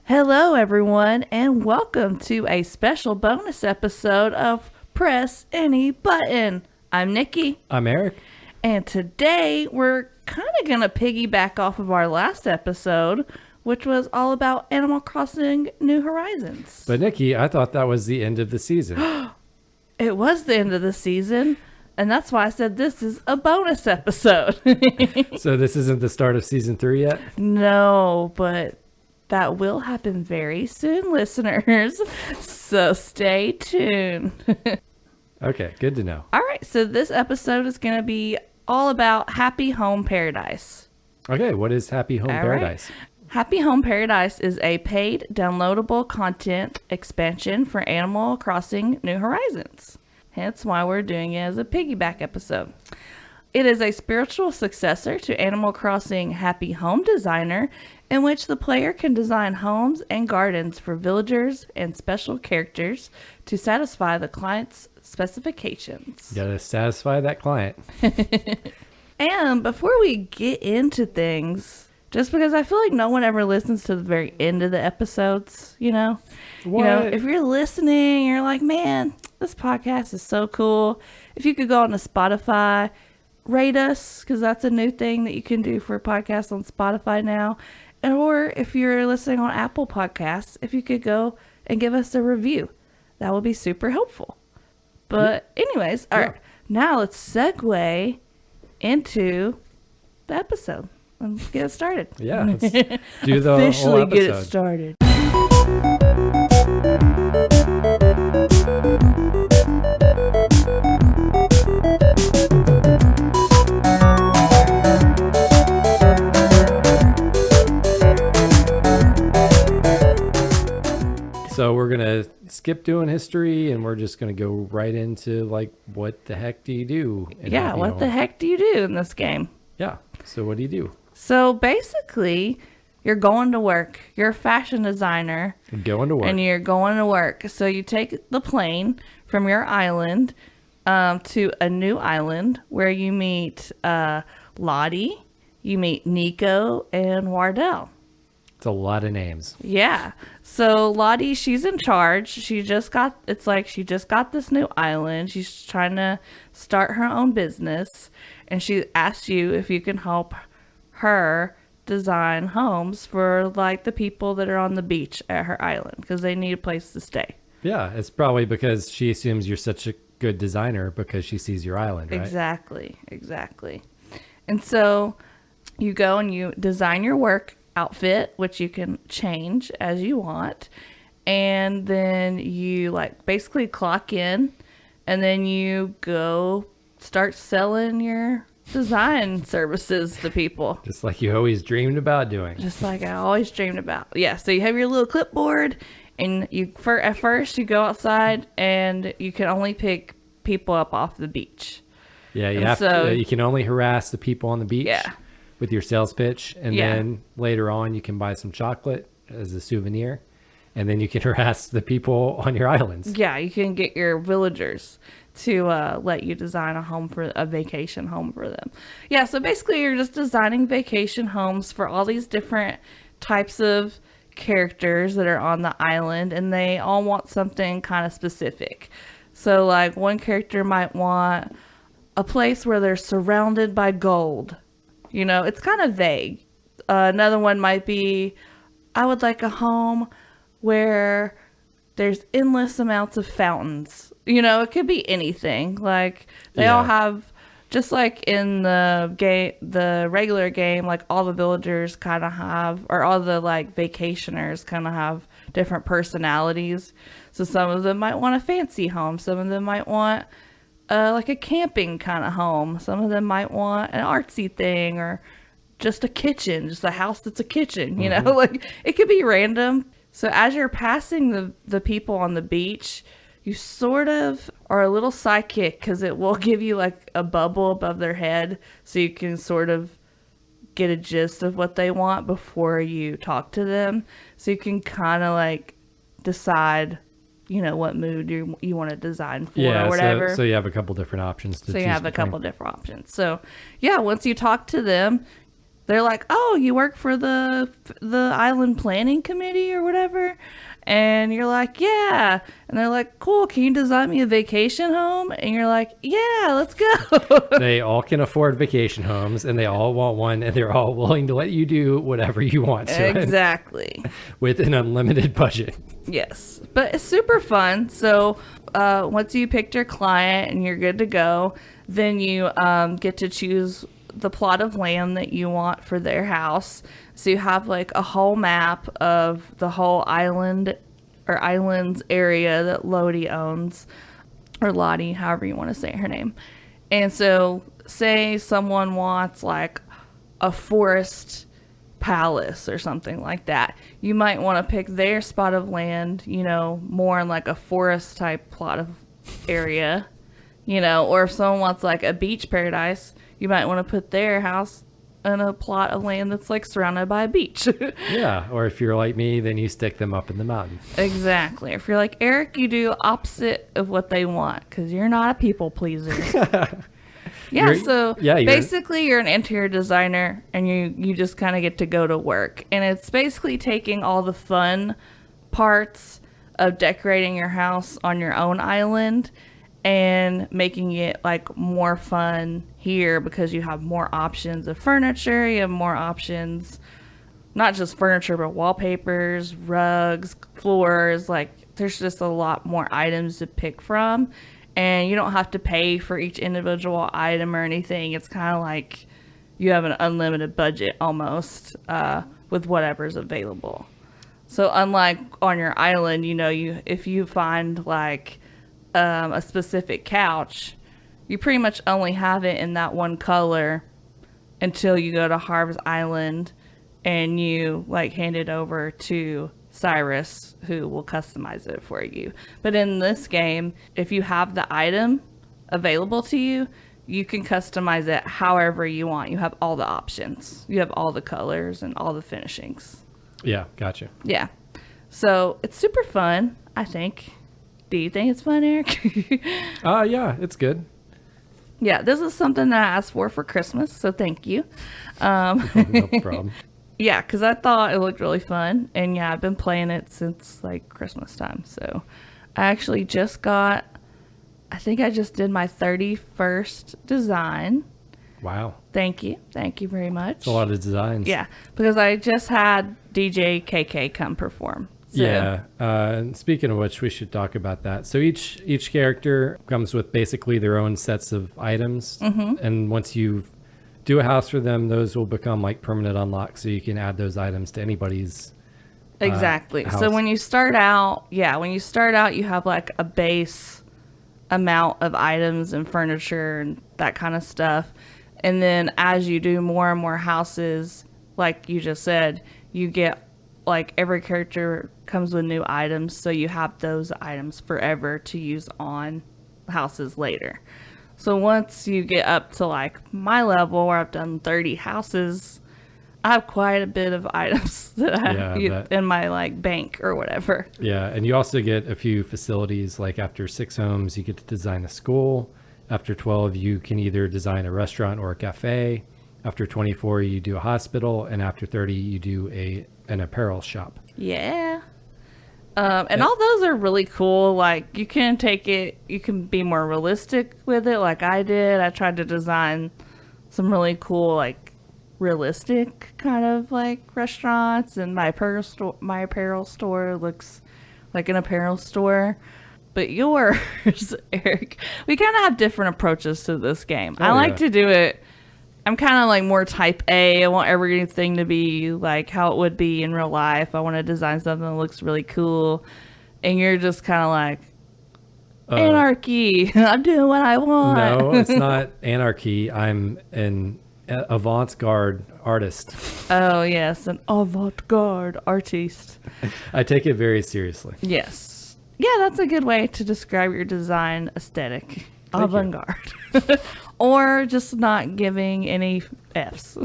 Hello, everyone, and welcome to a special bonus episode of Press Any Button. I'm Nikki. I'm Eric. And today we're kind of going to piggyback off of our last episode, which was all about Animal Crossing New Horizons. But Nikki, I thought that was the end of the season. It was the end of the season, and that's why I said this is a bonus episode. So this isn't the start of season 3 yet? No, but that will happen very soon, listeners. So stay tuned. Okay, good to know. All right, so this episode is going to be all about Happy Home Paradise. Okay, what is Happy Home Paradise? Right. Happy Home Paradise is a paid downloadable content expansion for Animal Crossing New Horizons. Hence why we're doing it as a piggyback episode. It is a spiritual successor to Animal Crossing Happy Home Designer, in which the player can design homes and gardens for villagers and special characters to satisfy the client's specifications. You gotta satisfy that client. And before we get into things, just because I feel like no one ever listens to the very end of the episodes, you know? What? You know, if you're listening, you're like, man, this podcast is so cool. If you could go on to Spotify, rate us, because that's a new thing that you can do for podcasts on Spotify now. And or if you're listening on Apple Podcasts, if you could go and give us a review, that would be super helpful. But anyways, all right, now let's segue into the episode. Let's get it started. Yeah, let's do the officially whole get it episode. started. So we're gonna skip doing history and we're just gonna go right into like, what the heck do you do? Yeah, what the heck do you do in this game? Yeah, so what do you do? So basically, you're going to work. You're a fashion designer. Going to work. And you're going to work. So you take the plane from your island to a new island where you meet Lottie, you meet Nico, and Wardell. It's a lot of names. Yeah. So Lottie, she's in charge. She just got this new island. She's trying to start her own business. And she asked you if you can help her design homes for like the people that are on the beach at her island because they need a place to stay. Yeah, it's probably because she assumes you're such a good designer because she sees your island, right? Exactly. And so you go and you design your work outfit, which you can change as you want. And then you like basically clock in and then you go start selling your design services to people. Just like you always dreamed about doing. Just like I always dreamed about. Yeah, so you have your little clipboard and at first you go outside and you can only pick people up off the beach. Yeah, you can only harass the people on the beach with your sales pitch. And then later on you can buy some chocolate as a souvenir. And then you can harass the people on your islands. Yeah, you can get your villagers to let you design a vacation home for them. Yeah, so basically you're just designing vacation homes for all these different types of characters that are on the island, and they all want something kind of specific. So like one character might want a place where they're surrounded by gold. You know, it's kind of vague. Another one might be, I would like a home where there's endless amounts of fountains. You know, it could be anything. Like they all have, just like in the game, the regular game, like all the villagers kind of have, or all the like vacationers kind of have different personalities. So some of them might want a fancy home. Some of them might want like a camping kind of home. Some of them might want an artsy thing or just a kitchen, just a house that's a kitchen, you know, like it could be random. So as you're passing the people on the beach, you sort of are a little psychic because it will give you like a bubble above their head so you can sort of get a gist of what they want before you talk to them. So you can kind of like decide, you know, what mood you want to design for or whatever. So you have a couple different options to choose between. So yeah, once you talk to them, they're like, oh, you work for the island planning committee or whatever? And you're like, yeah. And they're like, cool, can you design me a vacation home? And you're like, yeah, let's go. They all can afford vacation homes, and they all want one, and they're all willing to let you do whatever you want to. Exactly. With an unlimited budget. Yes. But it's super fun. So once you picked your client and you're good to go, then you get to choose the plot of land that you want for their house. So you have like a whole map of the whole island or islands area that Lottie owns, or Lottie, however you want to say her name. And so say someone wants like a forest palace or something like that. You might want to pick their spot of land, you know, more in like a forest type plot of area, you know, or if someone wants like a beach paradise, you might want to put their house in a plot of land that's like surrounded by a beach. Yeah, or if you're like me, then you stick them up in the mountain. Exactly. If you're like Eric, you do opposite of what they want because you're not a people pleaser. Basically you're an interior designer and you just kind of get to go to work. And it's basically taking all the fun parts of decorating your house on your own island and making it like more fun here because you have more options of furniture, you have more options, not just furniture, but wallpapers, rugs, floors, like there's just a lot more items to pick from, and you don't have to pay for each individual item or anything. It's kind of like you have an unlimited budget almost with whatever's available. So unlike on your island, you know, if you find like a specific couch, you pretty much only have it in that one color until you go to Harv's Island and you like hand it over to Cyrus, who will customize it for you. But in this game, if you have the item available to you, you can customize it however you want. You have all the options. You have all the colors and all the finishings. Yeah, gotcha. Yeah. So it's super fun, I think. Do you think it's fun, Eric? Yeah, it's good. Yeah, this is something that I asked for Christmas, so thank you. No problem. Yeah, because I thought it looked really fun. And yeah, I've been playing it since like Christmas time. So I actually I think I just did my 31st design. Wow. Thank you. Thank you very much. It's a lot of designs. Yeah, because I just had DJ KK come perform. So. Yeah. And speaking of which, we should talk about that. So each character comes with basically their own sets of items. Mm-hmm. And once you do a house for them, those will become like permanent unlocks. So you can add those items to anybody's exactly. house. So when you start out, you have like a base amount of items and furniture and that kind of stuff. And then as you do more and more houses, like you just said, you get like every character comes with new items, so you have those items forever to use on houses later. So once you get up to like my level where I've done 30 houses, I have quite a bit of items that I have in my like bank or whatever. Yeah, and you also get a few facilities. Like after 6 homes, you get to design a school. After 12, you can either design a restaurant or a cafe. After 24, you do a hospital, and after 30, you do an apparel shop. Yeah. And all those are really cool. Like you can be more realistic with it like I did. I tried to design some really cool, like realistic kind of like restaurants, and my apparel store looks like an apparel store. But yours, Eric, we kind of have different approaches to this game. I like to do it. I'm kind of like more type A. I want everything to be like how it would be in real life. I want to design something that looks really cool. And you're just kind of like, anarchy. I'm doing what I want. No, it's not anarchy. I'm an avant-garde artist. Oh, yes, an avant-garde artiste. I take it very seriously. Yes. Yeah, that's a good way to describe your design aesthetic. Avant-garde. Or just not giving any F's.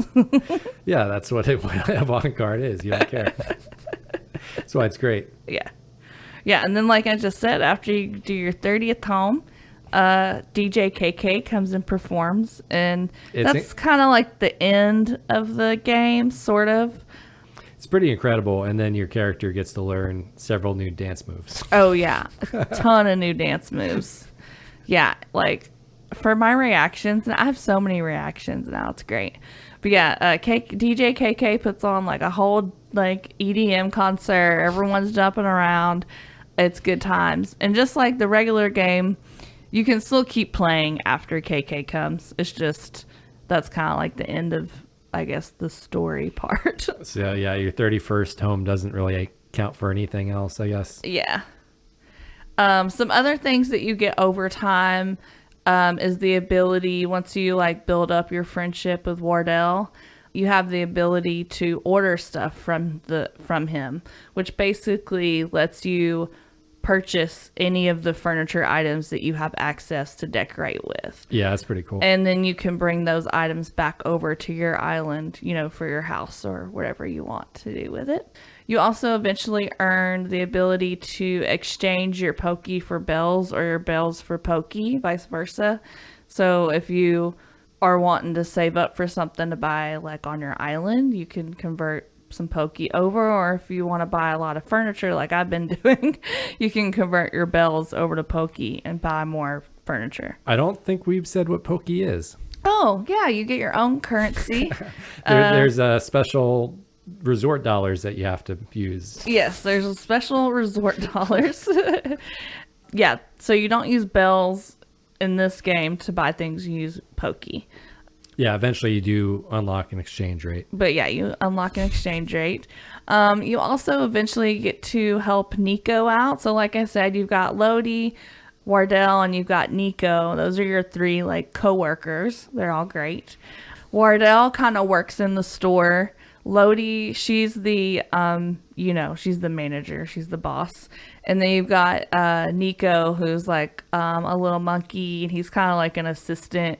Yeah, that's what avant-garde is. You don't care. That's why it's great. Yeah. Yeah, and then like I just said, after you do your 30th home, DJ KK comes and performs, and that's kind of like the end of the game, sort of. It's pretty incredible, and then your character gets to learn several new dance moves. Oh yeah, a ton of new dance moves. Yeah, like for my reactions, and I have so many reactions now, it's great. But yeah, DJ KK puts on like a whole like EDM concert. Everyone's jumping around. It's good times. And just like the regular game, you can still keep playing after KK comes. It's just, that's kind of like the end of, I guess, the story part. So yeah, your 31st home doesn't really count for anything else, I guess. Yeah. Some other things that you get over time is the ability, once you like build up your friendship with Wardell, you have the ability to order stuff from him, which basically lets you purchase any of the furniture items that you have access to decorate with. Yeah, that's pretty cool. And then you can bring those items back over to your island, for your house or whatever you want to do with it. You also eventually earn the ability to exchange your Pokey for bells or your bells for Pokey, vice versa. So if you are wanting to save up for something to buy like on your island, you can convert some Pokey over, or if you want to buy a lot of furniture like I've been doing, you can convert your bells over to Pokey and buy more furniture. I don't think we've said what Pokey is. Oh yeah, you get your own currency. There's a special resort dollars that you have to use. Yes, there's a special resort dollars. Yeah, so you don't use bells in this game to buy things, you use Pokey. Yeah, eventually you do unlock an exchange rate. But yeah, you unlock an exchange rate. You also eventually get to help Nico out. So like I said, you've got Lodi, Wardell, and you've got Nico. Those are your three like co-workers. They're all great. Wardell kind of works in the store. Lodi, she's the, she's the manager. She's the boss. And then you've got Nico, who's like a little monkey, and he's kind of like an assistant.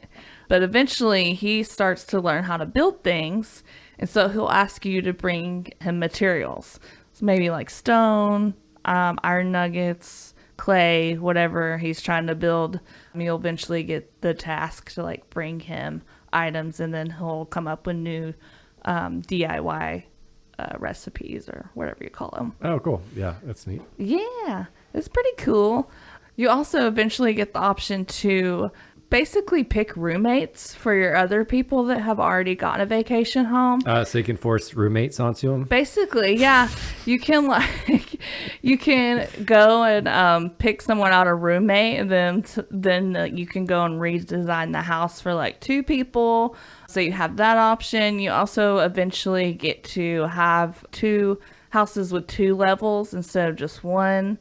But eventually he starts to learn how to build things. And so he'll ask you to bring him materials. So maybe like stone, iron nuggets, clay, whatever he's trying to build. You'll eventually get the task to like bring him items, and then he'll come up with new DIY recipes or whatever you call them. Oh, cool. Yeah, that's neat. Yeah, it's pretty cool. You also eventually get the option to basically pick roommates for your other people that have already gotten a vacation home. So you can force roommates onto them? Basically, yeah. You can go and pick someone out a roommate, and then you can go and redesign the house for like two people. So you have that option. You also eventually get to have two houses with 2 levels instead of just one.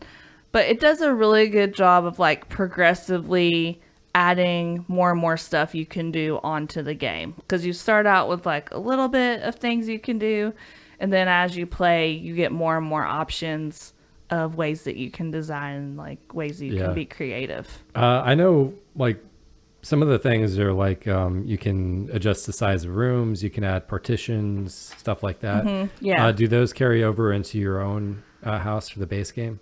But it does a really good job of like progressively adding more and more stuff you can do onto the game, because you start out with like a little bit of things you can do, and then as you play you get more and more options of ways that you can design, like ways that you can be creative. I know like some of the things are like you can adjust the size of rooms, you can add partitions, stuff like that. Mm-hmm. Yeah. Do those carry over into your own house for the base game?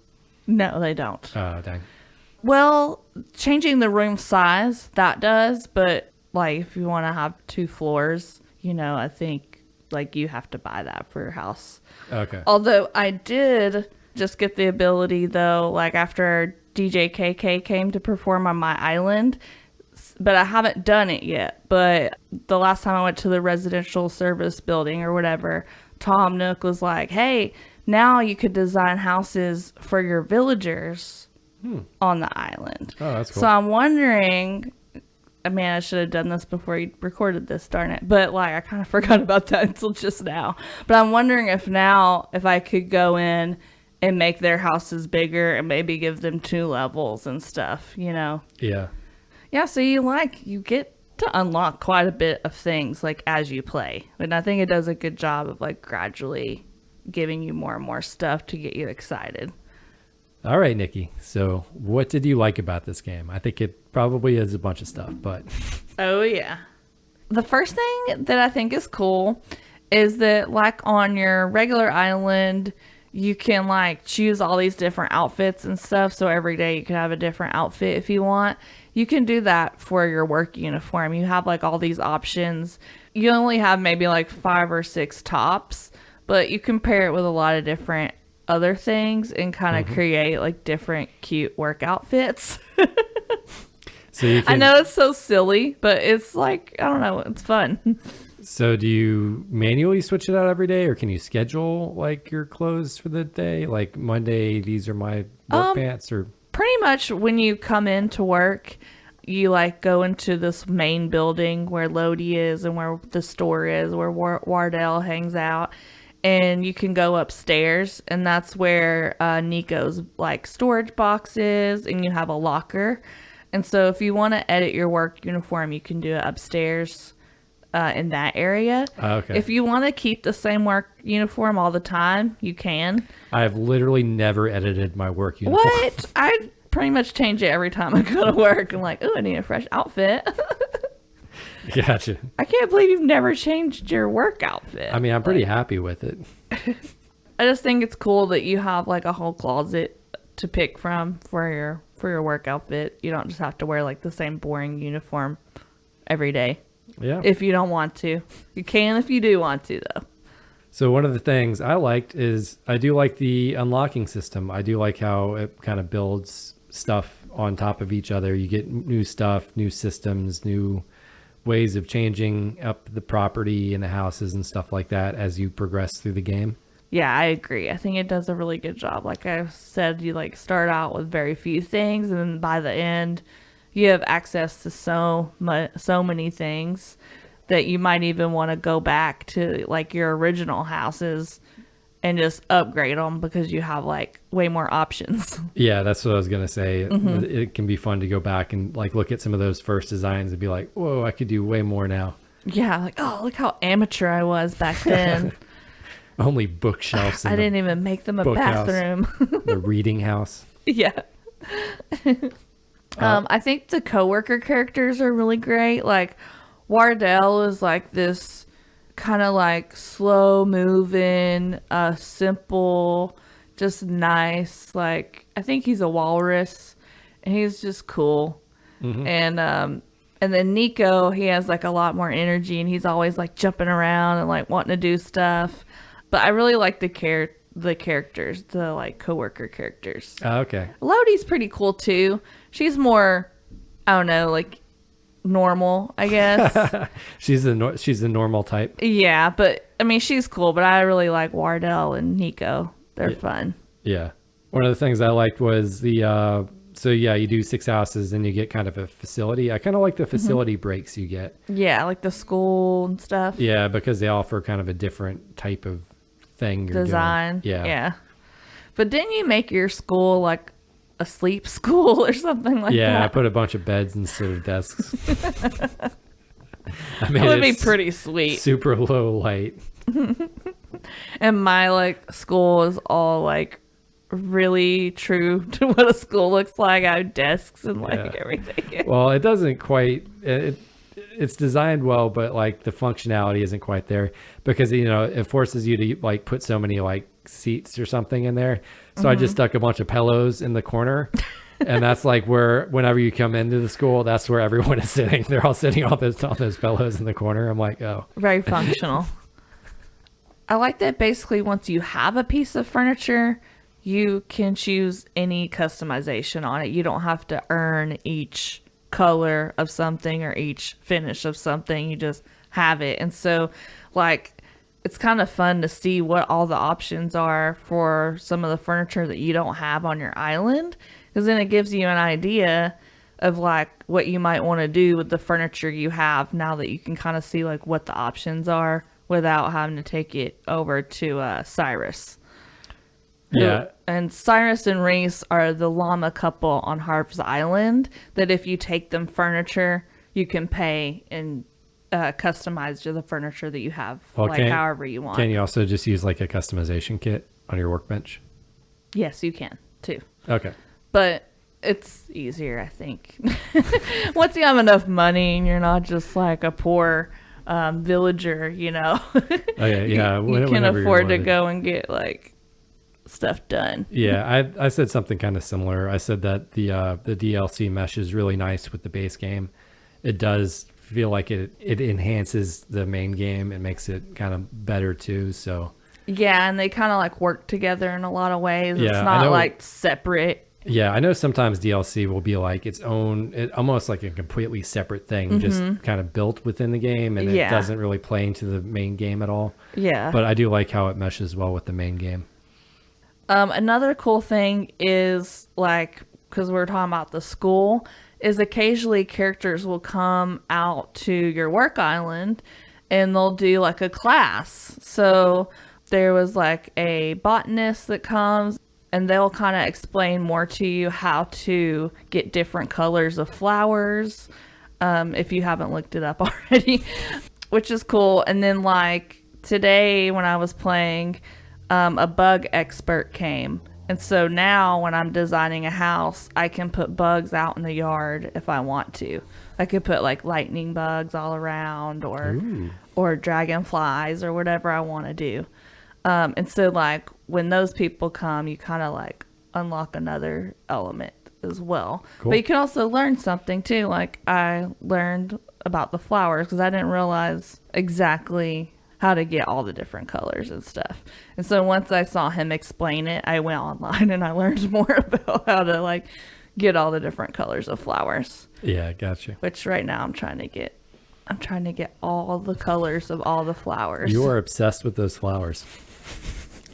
No, they don't. Dang. Well, changing the room size, that does, but like if you want to have 2 floors, I think like you have to buy that for your house. Okay. Although I did just get the ability though, like after DJ KK came to perform on my island, but I haven't done it yet. But the last time I went to the residential service building or whatever, Tom Nook was like, hey, now you could design houses for your villagers on the island. Oh, that's cool. So I'm wondering, I should have done this before you recorded this, darn it. But like, I kind of forgot about that until just now. But I'm wondering if I could go in and make their houses bigger and maybe give them 2 levels and stuff, Yeah. Yeah, so you get to unlock quite a bit of things like as you play. And I think it does a good job of like gradually giving you more and more stuff to get you excited. All right, Nikki. So what did you like about this game? I think it probably is a bunch of stuff, but... Oh, yeah. The first thing that I think is cool is that like on your regular island, you can like choose all these different outfits and stuff. So every day you can have a different outfit if you want. You can do that for your work uniform. You have like all these options. You only have maybe like 5 or 6 tops, but you can pair it with a lot of different other things and kind of create like different cute work outfits. So you can, I know it's so silly, but it's like, I don't know, it's fun. So do you manually switch it out every day, or can you schedule like your clothes for the day? Like Monday, these are my work pants, or pretty much when you come into work, you like go into this main building where Luedtke is and where the store is, where Wardell hangs out, and you can go upstairs, and that's where Nico's like storage box is, and you have a locker. And so if you want to edit your work uniform, you can do it upstairs in that area. Okay. If you want to keep the same work uniform all the time, you can. I've literally never edited my work uniform. What? I pretty much change it every time I go to work. I'm like, oh, I need a fresh outfit. Gotcha. I can't believe you've never changed your work outfit. I mean, I'm pretty happy with it. I just think it's cool that you have like a whole closet to pick from for your work outfit. You don't just have to wear like the same boring uniform every day. Yeah. If you don't want to. You can if you do want to, though. So one of the things I liked is I do like the unlocking system. I do like how it kind of builds stuff on top of each other. You get new stuff, new systems, new ways of changing up the property and the houses and stuff like that as you progress through the game. Yeah, I agree. I think it does a really good job. Like I said, you like start out with very few things, and then by the end, you have access to so many things that you might even want to go back to like your original houses and just upgrade them because you have like way more options. Yeah, that's what I was gonna say. It can be fun to go back and like look at some of those first designs and be like, whoa, I could do way more now. Yeah, like, oh, look how amateur I was back then. Only bookshelves. I didn't even make them a bathroom. The reading house. Yeah. I think the coworker characters are really great. Like Wardell is like this kind of like slow moving, simple, just nice. Like I think he's a walrus, and he's just cool. And then Nico, he has like a lot more energy, and he's always like jumping around and like wanting to do stuff. But I really like the characters, the like coworker characters. Oh, okay. Luedtke's pretty cool too. She's more, I don't know, like normal, I guess. she's the normal type. Yeah, but I mean she's cool. But I really like Wardell and Nico. They're fun. Yeah. One of the things I liked was the so yeah, you do 6 houses and you get kind of a facility. I kind of like the facility breaks you get. Yeah, like the school and stuff. Yeah, because they offer kind of a different type of thing you're design. doing. Yeah. But didn't you make your school like a sleep school or something like that? Yeah, I put a bunch of beds instead of desks. That would be pretty sweet. Super low light. And my like school is all like really true to what a school looks like. I have desks and like everything. Well, it doesn't quite. It's designed well, but like the functionality isn't quite there because it forces you to like put so many like seats or something in there. So I just stuck a bunch of pillows in the corner, and that's like where whenever you come into the school, that's where everyone is sitting. They're all sitting on those pillows in the corner. I'm like, oh, very functional. I like that basically once you have a piece of furniture, you can choose any customization on it. You don't have to earn each color of something or each finish of something. You just have it. And so like it's kind of fun to see what all the options are for some of the furniture that you don't have on your island, because then it gives you an idea of like what you might want to do with the furniture you have now that you can kind of see like what the options are without having to take it over to Cyrus. Yeah. And Cyrus and Reese are the llama couple on Harp's Island that if you take them furniture, you can pay and customize the furniture that you have, however you want. Can you also just use like a customization kit on your workbench? Yes, you can too. Okay. But it's easier, I think. Once you have enough money and you're not just like a poor villager, Okay, yeah. you can afford to go and get like stuff done. Yeah, I said something kind of similar. I said that the DLC mesh is really nice with the base game. It does feel like it enhances the main game and makes it kind of better too. So yeah, and they kind of like work together in a lot of ways. Yeah, it's not like separate. Yeah, I know sometimes DLC will be like its own, almost like a completely separate thing, just kind of built within the game, and it doesn't really play into the main game at all. Yeah. But I do like how it meshes well with the main game. Another cool thing is, like, because we're talking about the school, is occasionally characters will come out to your work island and they'll do like a class. So there was like a botanist that comes, and they'll kind of explain more to you how to get different colors of flowers, if you haven't looked it up already, which is cool. And then like today when I was playing, a bug expert came. And so now when I'm designing a house, I can put bugs out in the yard if I want to. I could put like lightning bugs all around, or dragonflies, or whatever I want to do. And so like when those people come, you kind of like unlock another element as well. Cool. But you can also learn something too. Like I learned about the flowers because I didn't realize exactly how to get all the different colors and stuff. And so once I saw him explain it, I went online and I learned more about how to like get all the different colors of flowers. Yeah, gotcha. Which right now I'm trying to get all the colors of all the flowers. You are obsessed with those flowers.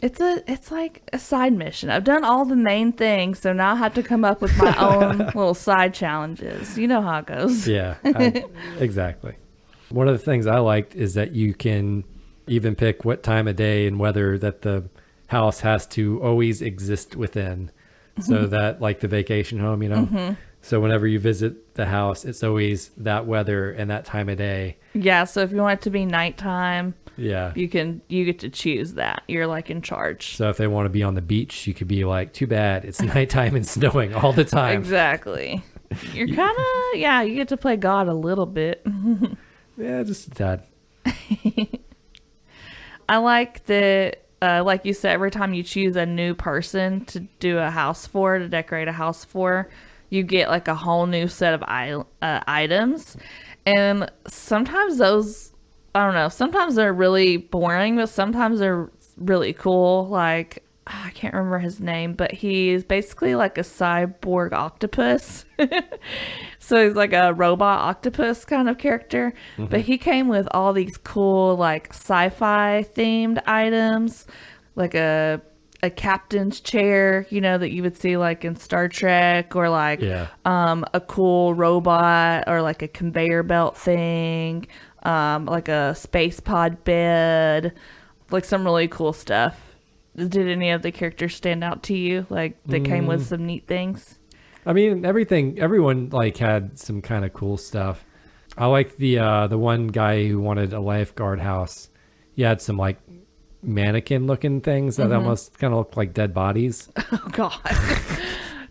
It's like a side mission. I've done all the main things, so now I have to come up with my own little side challenges. You know how it goes. Yeah, exactly. One of the things I liked is that you can even pick what time of day and weather that the house has to always exist within. So that like the vacation home, you know, so whenever you visit the house, it's always that weather and that time of day. Yeah. So if you want it to be nighttime, yeah, you get to choose that. You're like in charge. So if they want to be on the beach, you could be like, too bad it's nighttime and snowing all the time. Exactly. You're kind of, yeah, you get to play God a little bit. Yeah, just a tad. I like that, like you said, every time you choose a new person to do a house for, to decorate a house for, you get like a whole new set of items. And sometimes those, I don't know, sometimes they're really boring, but sometimes they're really cool. Like, I can't remember his name, but he's basically like a cyborg octopus. So he's like a robot octopus kind of character. But he came with all these cool like sci-fi themed items, like a captain's chair, you know, that you would see like in Star Trek, or like a cool robot, or like a conveyor belt thing, like a space pod bed, like some really cool stuff. Did any of the characters stand out to you? Like they came with some neat things? I mean, everyone like had some kind of cool stuff. I like the one guy who wanted a lifeguard house. He had some like mannequin looking things that almost kind of looked like dead bodies. Oh God.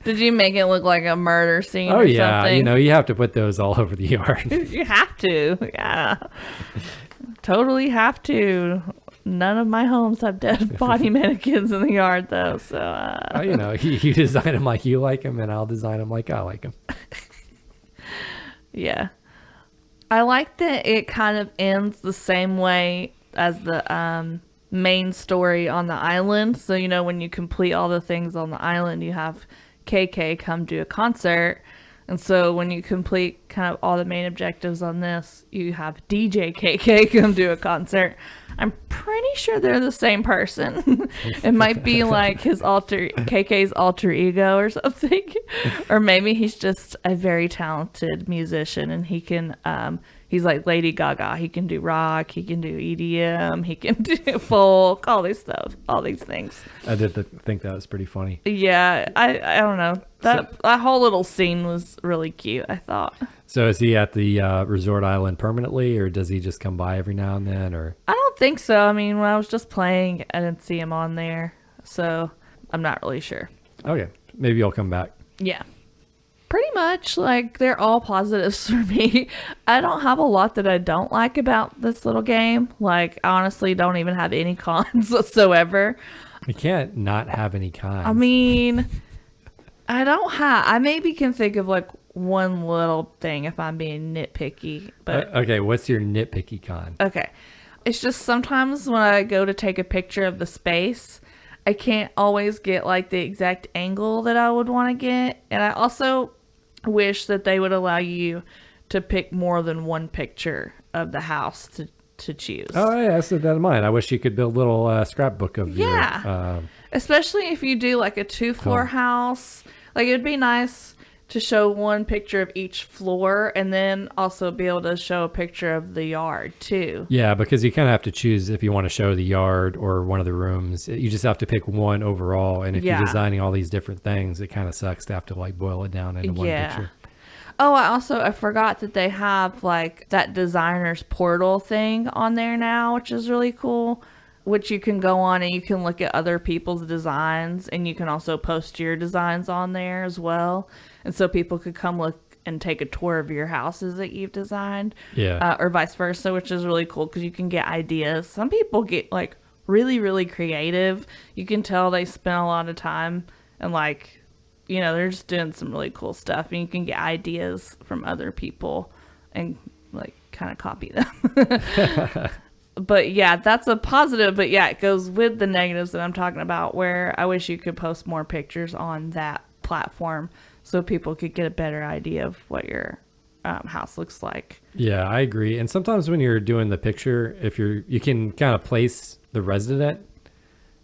Did you make it look like a murder scene or something? You know, you have to put those all over the yard. You have to. Yeah. Totally have to. None of my homes have dead body mannequins in the yard, though. So, you know, you design them like you like them, and I'll design them like I like them. Yeah. I like that it kind of ends the same way as the main story on the island. So, you know, when you complete all the things on the island, you have KK come do a concert. And so when you complete kind of all the main objectives on this, you have DJ KK come do a concert. I'm pretty sure they're the same person. It might be like KK's alter ego or something. Or maybe he's just a very talented musician and he can, he's like Lady Gaga. He can do rock, he can do EDM, he can do folk, all these things. I did think that was pretty funny. Yeah, I don't know. That whole little scene was really cute, I thought. So is he at the resort island permanently, or does he just come by every now and then? Or I don't think so. I mean, when I was just playing, I didn't see him on there, so I'm not really sure. Okay, maybe he'll come back. Yeah. Pretty much, like, they're all positives for me. I don't have a lot that I don't like about this little game. Like, I honestly don't even have any cons whatsoever. You can't not have any cons. I mean, I maybe can think of like one little thing if I'm being nitpicky. But okay, what's your nitpicky con? Okay. It's just sometimes when I go to take a picture of the space, I can't always get like the exact angle that I would want to get. And I also wish that they would allow you to pick more than one picture of the house to choose. Oh, yeah, I said that in mine. I wish you could build a little scrapbook of your... Especially if you do like a 2-floor house. Like, it'd be nice to show one picture of each floor and then also be able to show a picture of the yard too. Yeah, because you kind of have to choose if you want to show the yard or one of the rooms. You just have to pick one overall. And if you're designing all these different things, it kind of sucks to have to like boil it down into one picture. Oh, I forgot that they have like that designer's portal thing on there now, which is really cool. Which you can go on and you can look at other people's designs, and you can also post your designs on there as well. And so people could come look and take a tour of your houses that you've designed. Yeah. Or vice versa, which is really cool because you can get ideas. Some people get like really, really creative. You can tell they spend a lot of time and like, you know, they're just doing some really cool stuff, and you can get ideas from other people and like kind of copy them. But yeah, that's a positive, but yeah, it goes with the negatives that I'm talking about, where I wish you could post more pictures on that platform so people could get a better idea of what your house looks like. Yeah, I agree. And sometimes when you're doing the picture, you can kind of place the resident,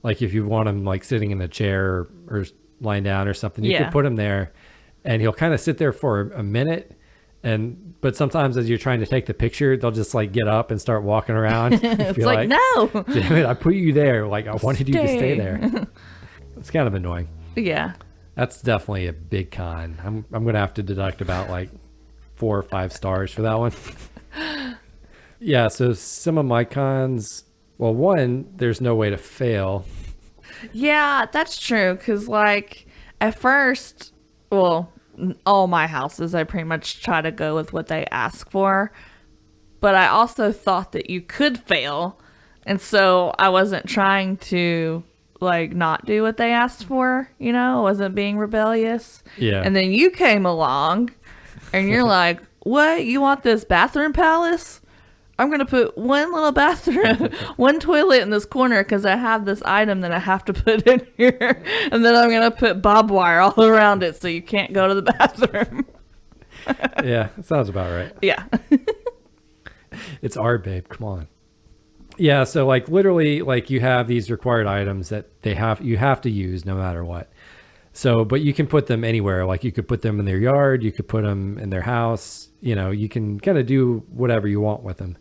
like if you want him like sitting in a chair or lying down or something, you could put him there and he'll kind of sit there for a minute. But sometimes as you're trying to take the picture, they'll just like get up and start walking around. It's like, no, damn it, I put you there. Like I wanted you to stay there. It's kind of annoying. Yeah. That's definitely a big con. I'm going to have to deduct about like 4 or 5 stars for that one. Yeah. So some of my cons, well, one, there's no way to fail. Yeah, that's true. Cause like at first, well, all my houses, I pretty much try to go with what they ask for, but I also thought that you could fail, and so I wasn't trying to like not do what they asked for, you know, I wasn't being rebellious. Yeah. And then you came along and you're like, what, you want this bathroom palace? I'm going to put one little bathroom, one toilet in this corner because I have this item that I have to put in here. And then I'm going to put barbed wire all around it so you can't go to the bathroom. Yeah, that sounds about right. Yeah. It's art, babe. Come on. Yeah, so like literally like you have these required items that you have to use no matter what. So, but you can put them anywhere. Like you could put them in their yard, you could put them in their house. You know, you can kind of do whatever you want with them.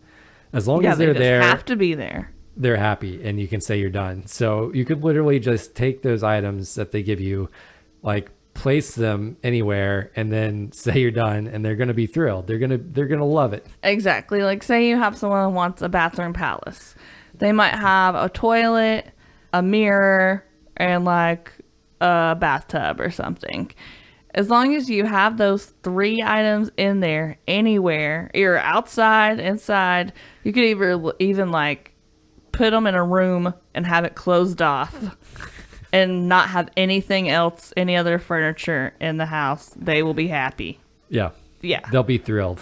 As long as they're there, they have to be there. They're happy, and you can say you're done. So you could literally just take those items that they give you, like place them anywhere, and then say you're done, and they're gonna be thrilled. They're gonna love it. Exactly. Like say you have someone who wants a bathroom palace. They might have a toilet, a mirror, and like a bathtub or something. As long as you have those 3 items in there anywhere, you're outside, inside, you could even like put them in a room and have it closed off and not have anything else, any other furniture in the house. They will be happy. Yeah. Yeah. They'll be thrilled.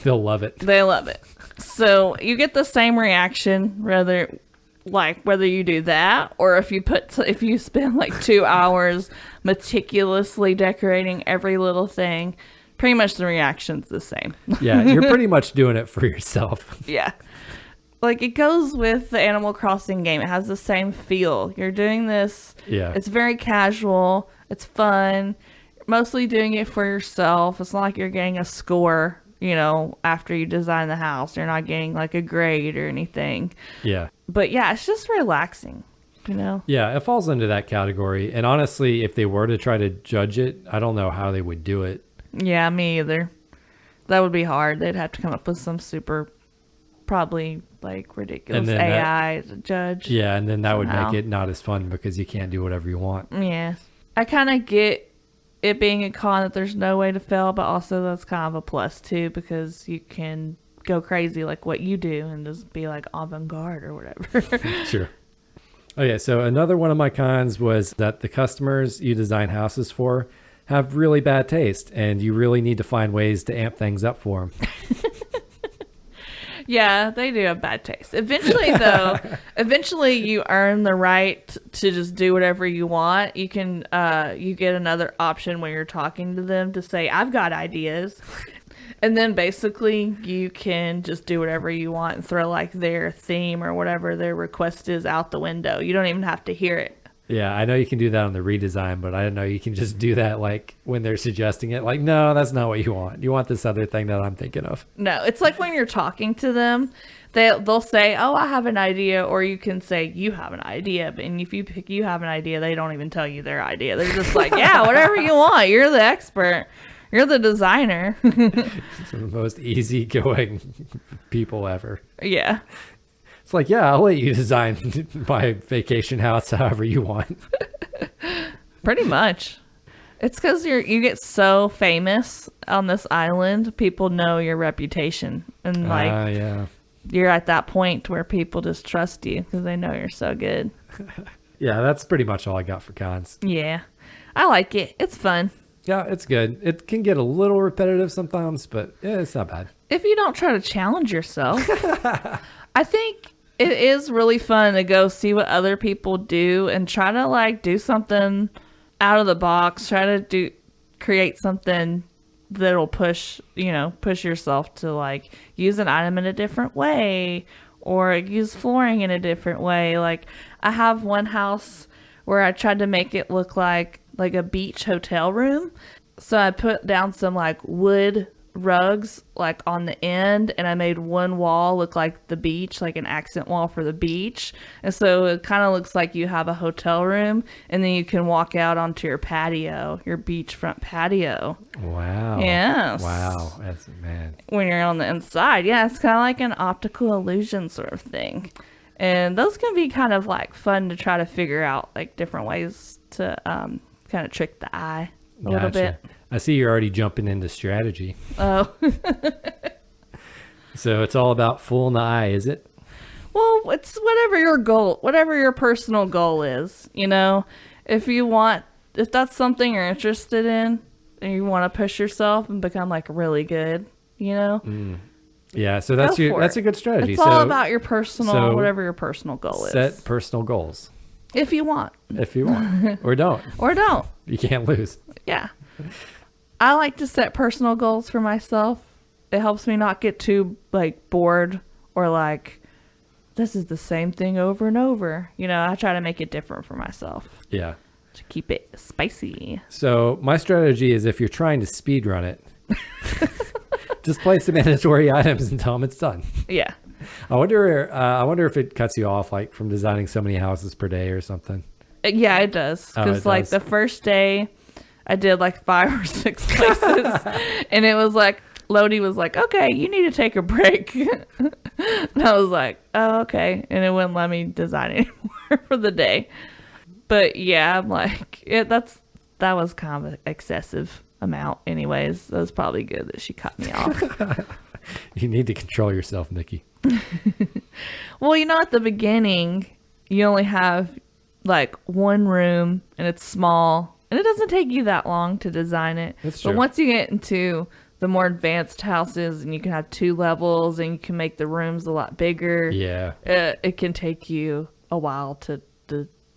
They'll love it. They love it. So you get the same reaction whether you do that or if you spend like 2 hours meticulously decorating every little thing, pretty much the reaction's the same. Yeah, you're pretty much doing it for yourself. Yeah. Like it goes with the Animal Crossing game. It has the same feel. You're doing this. Yeah. It's very casual. It's fun. Mostly doing it for yourself. It's not like you're getting a score, you know, after you design the house. You're not getting like a grade or anything. Yeah. But yeah, it's just relaxing, you know? Yeah, it falls into that category. And honestly, if they were to try to judge it, I don't know how they would do it. Yeah, me either. That would be hard. They'd have to come up with some super, probably like ridiculous AI to judge. Yeah, and then that would make it not as fun because you can't do whatever you want. Yeah. I kind of get it being a con that there's no way to fail, but also that's kind of a plus too because you can go crazy like what you do and just be like avant-garde or whatever. Sure. Oh yeah, so another one of my cons was that the customers you design houses for have really bad taste, and you really need to find ways to amp things up for them. Yeah, they do have bad taste. Eventually, though, you earn the right to just do whatever you want. You can, you get another option when you're talking to them to say, I've got ideas. And then basically you can just do whatever you want and throw like their theme or whatever their request is out the window. You don't even have to hear it. Yeah, I know you can do that on the redesign, but I don't know you can just do that like when they're suggesting it. Like, no, that's not what you want. You want this other thing that I'm thinking of. No, it's like when you're talking to them, they'll say, oh, I have an idea, or you can say, you have an idea. And if you pick you have an idea, they don't even tell you their idea. They're just like, yeah, whatever you want. You're the expert. You're the designer. It's the most easygoing people ever. Yeah. It's like, yeah, I'll let you design my vacation house however you want. Pretty much. It's because you get so famous on this island. People know your reputation. And yeah. You're at that point where people just trust you because they know you're so good. Yeah, that's pretty much all I got for cons. Yeah. I like it. It's fun. Yeah, it's good. It can get a little repetitive sometimes, but yeah, it's not bad. If you don't try to challenge yourself. I think it is really fun to go see what other people do and try to like do something out of the box. Try to create something that'll push yourself to like use an item in a different way or use flooring in a different way. Like I have one house where I tried to make it look like a beach hotel room. So I put down some like wood rugs like on the end, and I made one wall look like the beach, like an accent wall for the beach. And so it kind of looks like you have a hotel room, and then you can walk out onto your patio, your beachfront patio. Wow. Yes. Wow. That's, man. When you're on the inside. Yeah, it's kind of like an optical illusion sort of thing. And those can be kind of like fun to try to figure out like different ways to kind of trick the eye a little bit. I see you're already jumping into strategy. Oh. So it's all about fooling the eye, is it? Well, it's whatever your personal goal is, if that's something you're interested in and you want to push yourself and become like really good, Yeah, so that's a good strategy. It's all about your whatever your personal goal is. Set personal goals. If you want. Or don't. Or don't. You can't lose. Yeah. I like to set personal goals for myself. It helps me not get too like bored or like this is the same thing over and over. I try to make it different for myself. Yeah. To keep it spicy. So my strategy is if you're trying to speed run it, just place the mandatory items and tell them it's done. Yeah. I wonder if it cuts you off like from designing so many houses per day or something. Yeah, it does. Because the first day I did like 5 or 6 places and it was like, Lodi was like, okay, you need to take a break. And I was like, oh, okay. And it wouldn't let me design anymore for the day. But yeah, I'm like, that was kind of an excessive amount anyways. That was probably good that she cut me off. You need to control yourself, Nikki. Well, at the beginning, you only have like one room and it's small and it doesn't take you that long to design it. That's true. But once you get into the more advanced houses and you can have 2 levels and you can make the rooms a lot bigger. Yeah. It can take you a while to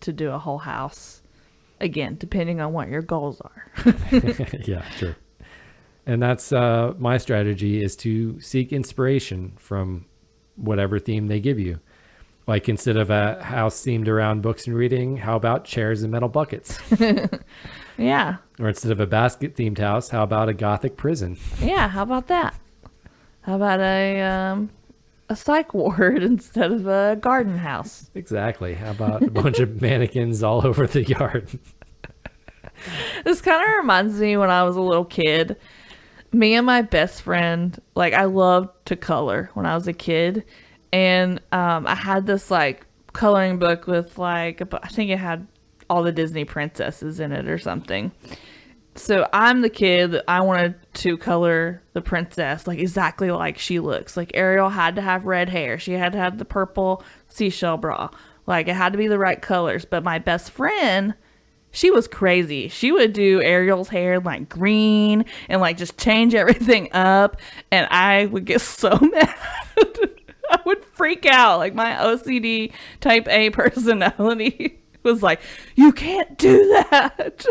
do a whole house. Again, depending on what your goals are. Yeah, true. And that's my strategy is to seek inspiration from whatever theme they give you. Like instead of a house themed around books and reading, how about chairs and metal buckets? Yeah. Or instead of a basket themed house, how about a gothic prison? Yeah, how about that? How about a psych ward instead of a garden house? Exactly. How about a bunch of mannequins all over the yard? This kind of reminds me when I was a little kid. Me and my best friend, like I loved to color when I was a kid. And I had this like coloring book with like, I think it had all the Disney princesses in it or something. So I'm the kid that I wanted to color the princess like exactly like she looks. Like Ariel had to have red hair. She had to have the purple seashell bra. Like, it had to be the right colors. But my best friend, she was crazy. She would do Ariel's hair like green and like just change everything up. And I would get so mad. I would freak out. Like, my OCD type A personality was like, you can't do that.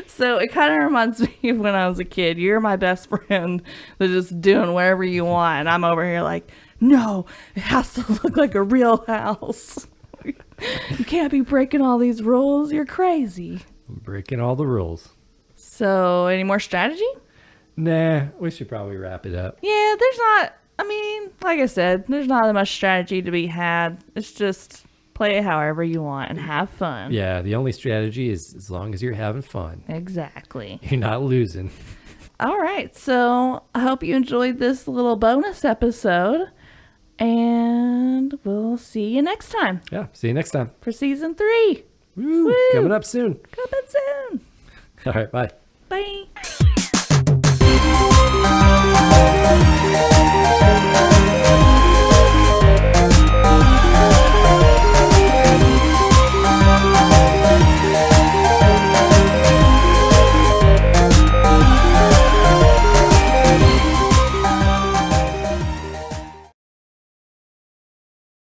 So it kind of reminds me of when I was a kid. You're my best friend that's just doing whatever you want. And I'm over here like, no, it has to look like a real house. You can't be breaking all these rules. You're crazy. Breaking all the rules. So, any more strategy? Nah, we should probably wrap it up. Yeah, there's not, I mean, like I said, there's not that much strategy to be had. It's just play it however you want and have fun. Yeah, the only strategy is as long as you're having fun. Exactly. You're not losing. All right, so I hope you enjoyed this little bonus episode. And we'll see you next time. Yeah, see you next time. For season 3. Woo, coming up soon. Coming soon. All right, bye. Bye.